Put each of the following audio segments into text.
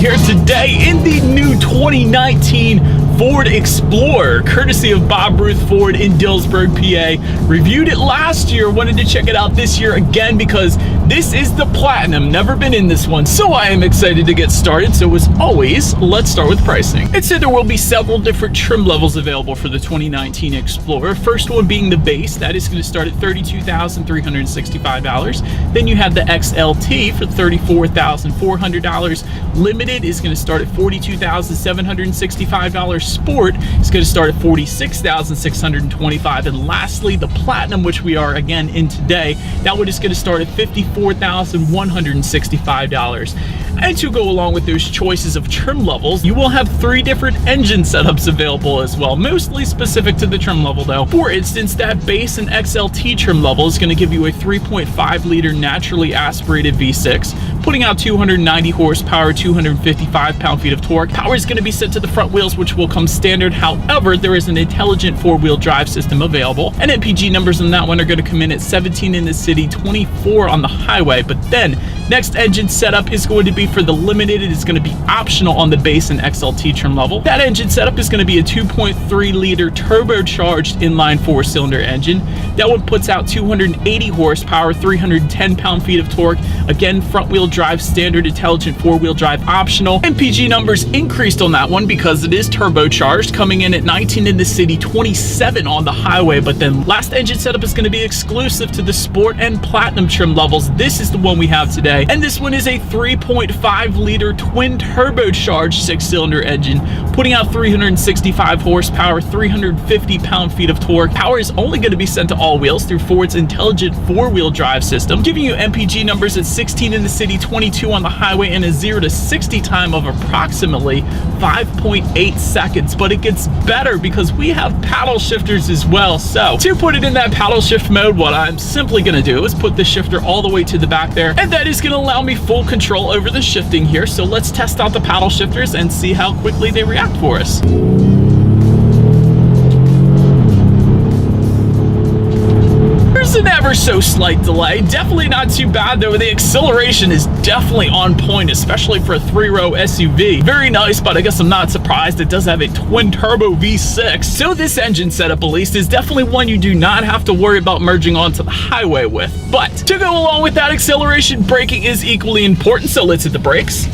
here today in the new 2019 Ford Explorer, courtesy of Bob Ruth Ford in Dillsburg, PA. Reviewed it last year, wanted to check it out this year again because this is the Platinum. Never been in this one, so I am excited to get started. So as always, let's start with pricing. It said there will be several different trim levels available for the 2019 Explorer. First one being the base, that is going to start at $32,365. Then you have the XLT for $34,400. Limited is going to start at $42,765. Sport is going to start at $46,625. And lastly, the Platinum, which we are again in today, that one is going to start at $54,165. And to go along with those choices of trim levels, you will have 3 different engine setups available as well, mostly specific to the trim level though. For instance, that base and XLT trim level is going to give you a 3.5 liter naturally aspirated V6, putting out 290 horsepower, 255 pound-feet of torque. Power is going to be sent to the front wheels, which will come standard. However, there is an intelligent 4-wheel drive system available, and MPG numbers on that one are going to come in at 17 in the city, 24 on the highway. But then next engine setup is going to be for the Limited. It is going to be optional on the base and XLT trim level. That engine setup is going to be a 2.3 liter turbocharged inline 4-cylinder engine. That one puts out 280 horsepower, 310 pound-feet of torque. Again, front wheel drive standard, intelligent 4-wheel drive optional. MPG numbers increased on that one because it is turbocharged, coming in at 19 in the city, 27 on the highway. But then last engine setup is going to be exclusive to the Sport and Platinum trim levels. This is the one we have today, and this one is a 3.5 liter twin turbocharged 6-cylinder engine, putting out 365 horsepower, 350 pound-feet of torque. Power is only going to be sent to all wheels through Ford's intelligent 4-wheel drive system, giving you MPG numbers at 16 in the city, 22 on the highway, and a 0 to 60 time of approximately 5.8 seconds. But it gets better because we have paddle shifters as well. So to put it in that paddle shift mode, what I'm simply going to do is put the shifter all the way to the back there, and that is going to allow me full control over the shifting here. So let's test out the paddle shifters and see how quickly they react for us. There's an ever so slight delay. Definitely not too bad though. The acceleration is definitely on point, especially for a 3-row SUV. Very nice, but I guess I'm not surprised. It does have a twin turbo V6. So this engine setup, at least, is definitely one you do not have to worry about merging onto the highway with. But to go along with that acceleration, braking is equally important. So let's hit the brakes.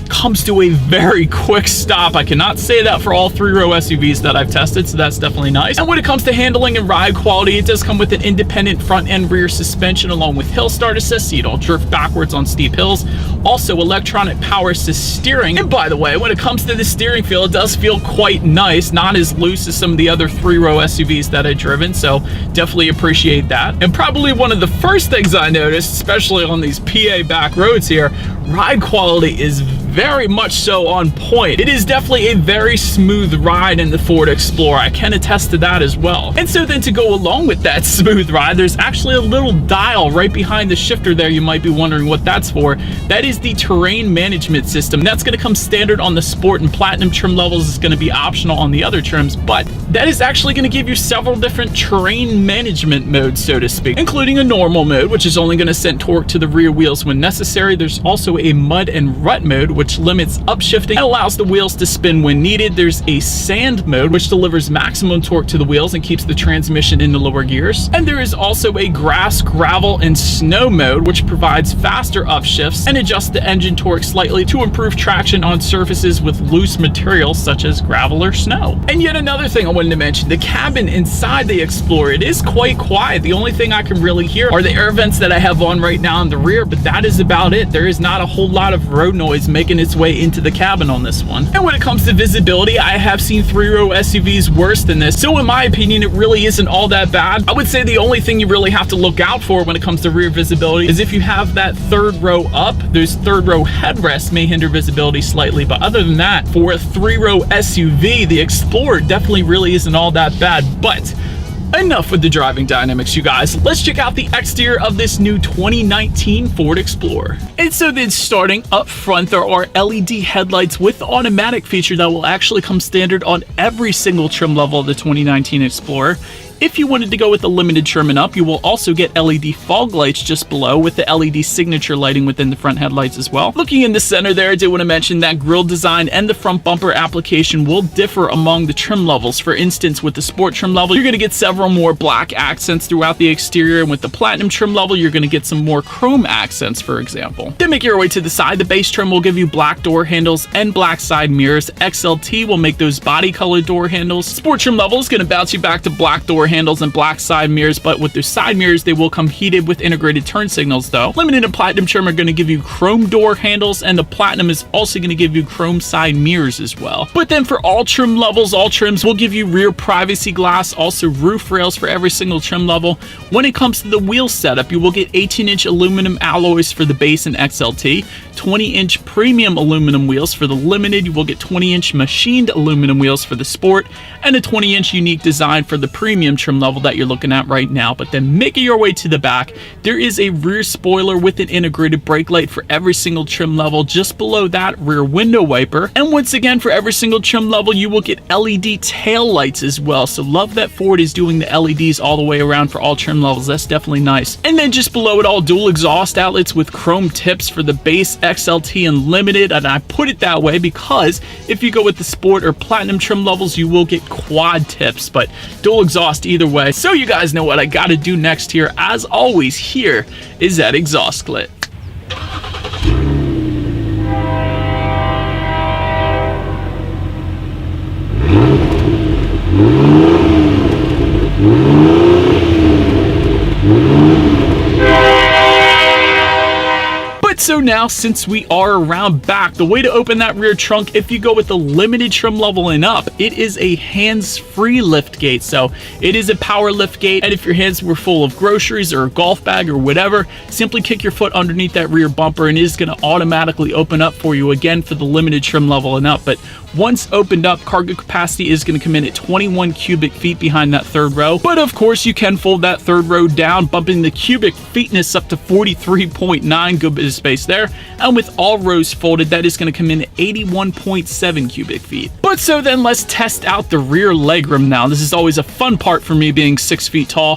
Comes to a very quick stop. I cannot say that for all 3-row SUVs that I've tested, so that's definitely nice. And when it comes to handling and ride quality, it does come with an independent front and rear suspension along with hill start assist, so you don't drift backwards on steep hills. Also electronic power assist steering. And by the way, when it comes to the steering feel, it does feel quite nice, not as loose as some of the other 3-row SUVs that I've driven, so definitely appreciate that. And probably one of the first things I noticed, especially on these PA back roads here, ride quality is very much so on point. It is definitely a very smooth ride in the Ford Explorer. I can attest to that as well. And so then to go along with that smooth ride, there's actually a little dial right behind the shifter there. You might be wondering what that's for. That is the terrain management system. That's going to come standard on the Sport and Platinum trim levels. It's going to be optional on the other trims, but that is actually going to give you several different terrain management modes, so to speak, including a normal mode, which is only going to send torque to the rear wheels when necessary. There's also a mud and rut mode, which limits upshifting and allows the wheels to spin when needed. There's a sand mode, which delivers maximum torque to the wheels and keeps the transmission in the lower gears. And there is also a grass, gravel, and snow mode, which provides faster upshifts and adjusts the engine torque slightly to improve traction on surfaces with loose materials such as gravel or snow. And yet another thing I wanted to mention, the cabin inside the Explorer, it is quite quiet. The only thing I can really hear are the air vents that I have on right now in the rear, but that is about it. There is not a whole lot of road noise making its way into the cabin on this one. And when it comes to visibility, I have seen 3-row SUVs worse than this, so in my opinion, it really isn't all that bad. I would say the only thing you really have to look out for when it comes to rear visibility is if you have that 3rd row up, those 3rd row headrests may hinder visibility slightly, but other than that, for a 3-row SUV, the Explorer definitely really isn't all that bad. But enough with the driving dynamics, you guys. Let's check out the exterior of this new 2019 Ford Explorer. And so then starting up front, there are LED headlights with automatic feature that will actually come standard on every single trim level of the 2019 Explorer. If you wanted to go with the limited trim and up, you will also get LED fog lights just below with the LED signature lighting within the front headlights as well. Looking in the center there, I did want to mention that grille design and the front bumper application will differ among the trim levels. For instance, with the sport trim level, you're going to get several more black accents throughout the exterior, and with the platinum trim level, you're going to get some more chrome accents, for example. Then make your way to the side. The base trim will give you black door handles and black side mirrors. XLT will make those body colored door handles. Sport trim level is going to bounce you back to black door handles and black side mirrors, but with their side mirrors, they will come heated with integrated turn signals though. Limited and platinum trim are going to give you chrome door handles, and the platinum is also going to give you chrome side mirrors as well. But then for all trim levels, all trims will give you rear privacy glass, also roof rails for every single trim level. When it comes to the wheel setup, you will get 18-inch aluminum alloys for the base and XLT, 20-inch premium aluminum wheels for the limited. You will get 20-inch machined aluminum wheels for the sport, and a 20-inch unique design for the premium trim level that you're looking at right now. But then making your way to the back, there is a rear spoiler with an integrated brake light for every single trim level. Just below that, rear window wiper. And once again, for every single trim level, you will get LED tail lights as well. So love that Ford is doing the LEDs all the way around for all trim levels. That's definitely nice. And then just below it all, dual exhaust outlets with chrome tips for the base, XLT, and limited. And I put it that way because if you go with the sport or platinum trim levels, you will get quad tips, but dual exhaust either way. So you guys know what I gotta do next here. As always, here is that exhaust clip. So now, since we are around back, the way to open that rear trunk, if you go with the limited trim level and up, it is a hands-free lift gate. So it is a power lift gate, and if your hands were full of groceries or a golf bag or whatever, simply kick your foot underneath that rear bumper and it is going to automatically open up for you again for the limited trim level and up. But once opened up, cargo capacity is going to come in at 21 cubic feet behind that third row. But of course, you can fold that third row down, bumping the cubic feetness up to 43.9, good bit of space there. And with all rows folded, that is going to come in at 81.7 cubic feet. But so then let's test out the rear legroom now. This is always a fun part for me being 6 feet tall.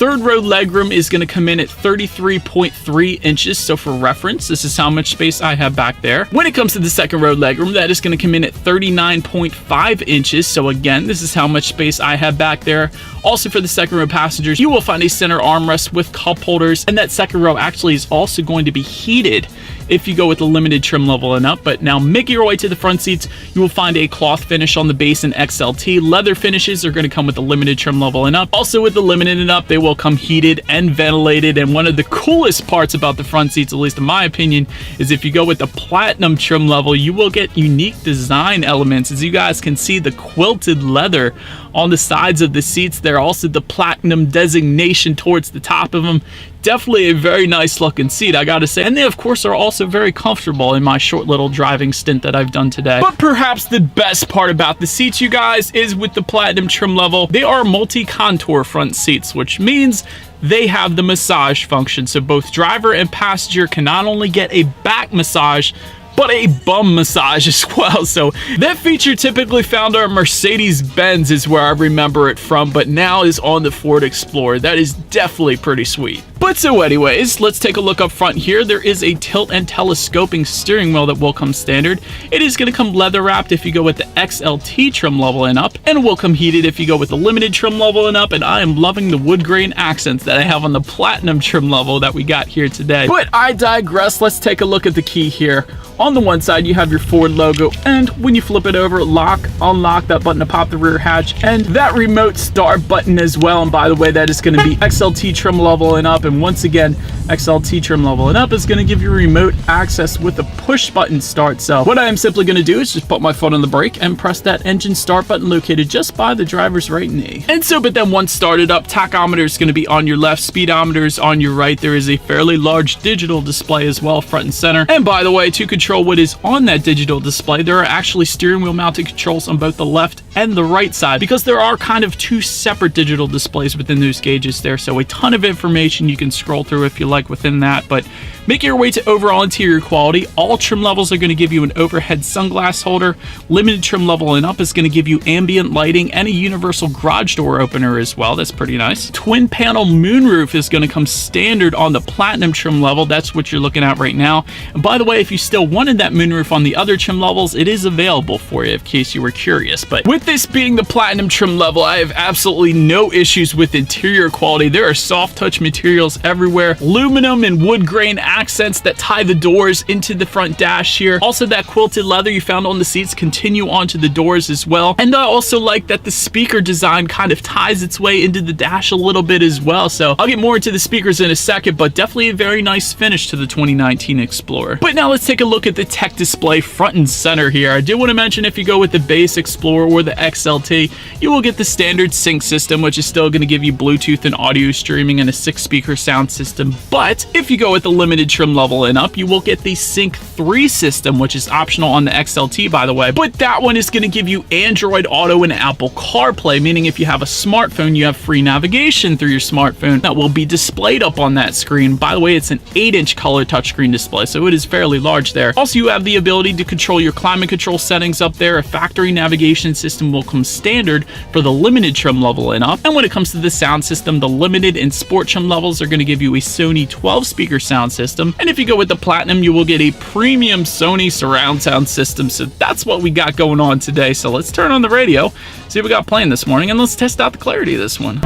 Third row legroom is going to come in at 33.3 inches. So for reference, this is how much space I have back there. When it comes to the second row legroom, that is going to come in at 39.5 inches. So again, this is how much space I have back there. Also for the second row passengers, you will find a center armrest with cup holders, and that second row actually is also going to be heated if you go with the limited trim level and up. But now making your way to the front seats, you will find a cloth finish on the base and XLT. Leather finishes are going to come with the limited trim level and up. Also with the limited and up, they will come heated and ventilated. And one of the coolest parts about the front seats, at least in my opinion, is if you go with the platinum trim level, you will get unique design elements. As you guys can see, the quilted leather on the sides of the seats there, also the platinum designation towards the top of them. Definitely a very nice looking seat, I gotta say. And they, of course, are also very comfortable in my short little driving stint that I've done today. But perhaps the best part about the seats, you guys, is with the platinum trim level, they are multi-contour front seats, which means they have the massage function. So both driver and passenger can not only get a back massage, but a bum massage as well. So that feature typically found on Mercedes-Benz is where I remember it from, but now is on the Ford Explorer. That is definitely pretty sweet. But so anyways, let's take a look up front here. There is a tilt and telescoping steering wheel that will come standard. It is going to come leather wrapped if you go with the XLT trim level and up, and will come heated if you go with the limited trim level and up. And I am loving the wood grain accents that I have on the platinum trim level that we got here today. But I digress. Let's take a look at the key here. On the one side, you have your Ford logo, and when you flip it over, lock, unlock, that button to pop the rear hatch, and that remote start button as well. And by the way, that is going to be XLT trim level and up. And once again, XLT trim level and up is going to give you remote access with a push button start. So what I am simply going to do is just put my foot on the brake and press that engine start button located just by the driver's right knee. And so, but then once started up, tachometer is going to be on your left, speedometer is on your right. There is a fairly large digital display as well, front and center. And by the way, to control what is on that digital display, there are actually steering wheel mounted controls on both the left and the right side, because there are kind of two separate digital displays within those gauges there. So a ton of information you can scroll through if you like within that. But Making your way to overall interior quality, all trim levels are going to give you an overhead sunglass holder. Limited trim level and up is going to give you ambient lighting and a universal garage door opener as well. That's pretty nice. Twin panel moonroof is going to come standard on the platinum trim level. That's what you're looking at right now. And by the way, if you still wanted that moonroof on the other trim levels, it is available for you in case you were curious. But with this being the platinum trim level, I have absolutely no issues with interior quality. There are soft touch materials everywhere, aluminum and wood grain accents that tie the doors into the front dash here. Also, that quilted leather you found on the seats continue onto the doors as well. And I also like that the speaker design kind of ties its way into the dash a little bit as well. So I'll get more into the speakers in a second, but definitely a very nice finish to the 2019 Explorer. But now let's take a look at the tech display front and center here. I do want to mention if you go with the base Explorer or the XLT, you will get the standard sync system, which is still going to give you Bluetooth and audio streaming and a 6-speaker sound system. But if you go with the limited trim level and up, you will get the Sync 3 system, which is optional on the XLT, by the way. But that one is going to give you Android Auto and Apple CarPlay, meaning if you have a smartphone, you have free navigation through your smartphone that will be displayed up on that screen. By the way, it's an 8-inch color touchscreen display, so it is fairly large there. Also, you have the ability to control your climate control settings up there. A factory navigation system will come standard for the limited trim level and up. And when it comes to the sound system, the limited and sport trim levels are going to give you a Sony 12-speaker sound system. And if you go with the platinum, you will get a premium Sony surround sound system. So that's what we got going on today. So let's turn on the radio, see what we got playing this morning, and let's test out the clarity of this one.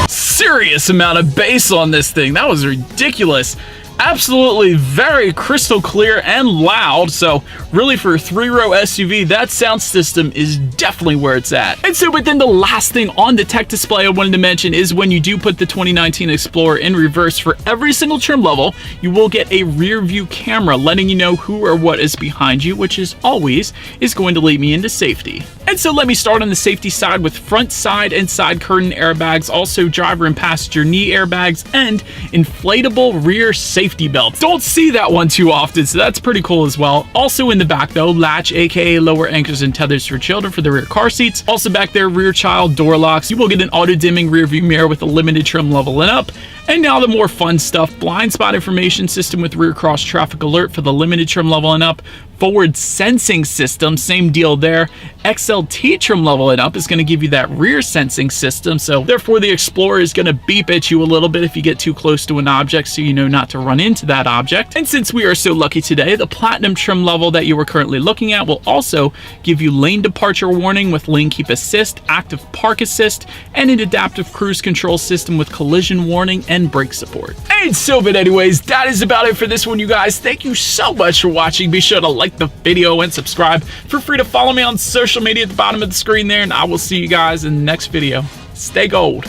Serious amount of bass on this thing. That was ridiculous. Absolutely very crystal clear and loud. So really, for a 3-row SUV, that sound system is definitely where it's at. And so, but then the last thing on the tech display I wanted to mention is when you do put the 2019 Explorer in reverse, for every single trim level, you will get a rear view camera letting you know who or what is behind you, which is always going to lead me into safety. And so let me start on the safety side with front, side, and side curtain airbags, also driver and passenger knee airbags, and inflatable rear safety belts. Don't see that one too often, so that's pretty cool as well. Also in the back though, latch, aka lower anchors and tethers for children for the rear car seats. Also back there, rear child door locks. You will get an auto dimming rear view mirror with a limited trim level and up. And now the more fun stuff, blind spot information system with rear cross traffic alert for the limited trim level and up. Forward sensing system, same deal there. XLT trim level and up is going to give you that rear sensing system, so therefore the Explorer is going to beep at you a little bit if you get too close to an object, so you know not to run into that object. And since we are so lucky today, the platinum trim level that you are currently looking at will also give you lane departure warning with lane keep assist, active park assist, and an adaptive cruise control system with collision warning and brake support. And so, but anyways, that is about it for this one, you guys. Thank you so much for watching. Be sure to like the video and subscribe. Feel free to follow me on social media at the bottom of the screen there, and I will see you guys in the next video. Stay gold.